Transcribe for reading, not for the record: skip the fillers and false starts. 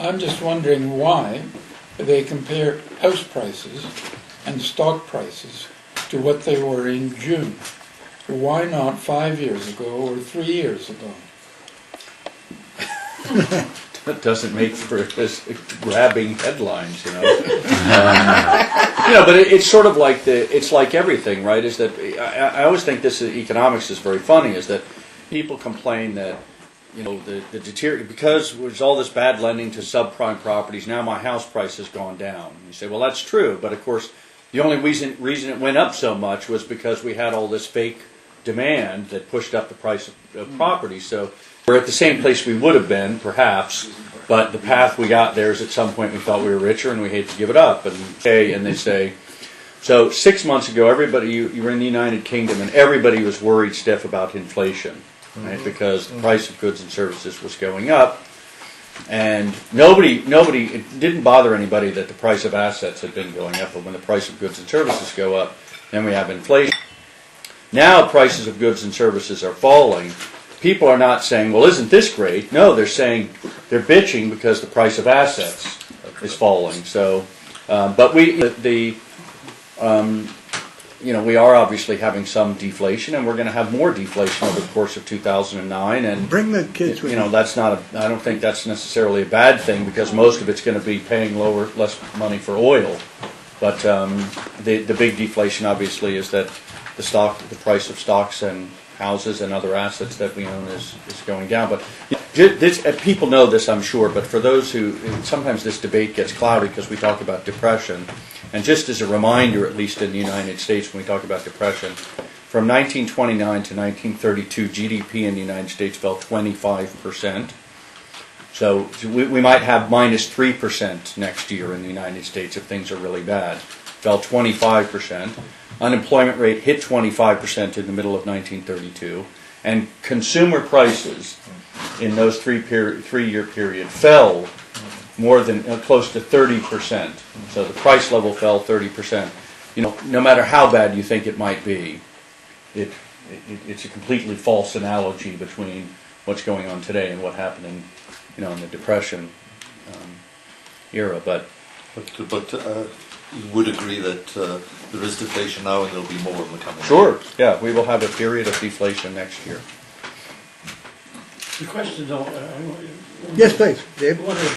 I'm just wondering why they compare house prices and stock prices to what they were in June. Why not 5 years ago or 3 years ago? That doesn't make for grabbing headlines, you know. But it's sort of like it's like everything, right? Is that I always think economics is very funny. Is that people complain that the deteriorate because there's all this bad lending to subprime properties. Now my house price has gone down. And you say, well, that's true, but of course the only reason it went up so much was because we had all this fake demand that pushed up the price of property. So we're at the same place we would have been, perhaps, but the path we got there is at some point we thought we were richer and we hate to give it up. And they say, so 6 months ago, everybody, you were in the United Kingdom and everybody was worried stiff about inflation, right? Because the price of goods and services was going up. And it didn't bother anybody that the price of assets had been going up, but when the price of goods and services go up, then we have inflation. Now prices of goods and services are falling. People are not saying, well, isn't this great? No, they're bitching because the price of assets is falling. So, but we are obviously having some deflation, and we're going to have more deflation over the course of 2009. And bring the kids with you. That's not I don't think that's necessarily a bad thing because most of it's going to be paying less money for oil. But the big deflation obviously is that the price of stocks and houses and other assets that we own is going down. But people know this, I'm sure, but for those who, sometimes this debate gets cloudy because we talk about depression. And just as a reminder, at least in the United States, when we talk about depression, from 1929 to 1932, GDP in the United States fell 25%. So we might have minus 3% next year in the United States if things are really bad. Fell 25%. Unemployment rate hit 25% in the middle of 1932, and consumer prices in those three-year period fell more than close to 30%. So the price level fell 30%. No matter how bad you think it might be, it's a completely false analogy between what's going on today and what happened in the Depression era. But you would agree that there is deflation now and there'll be more in the coming Sure, yeah, we will have a period of deflation next year. The question, though, Yes, please, Dave. what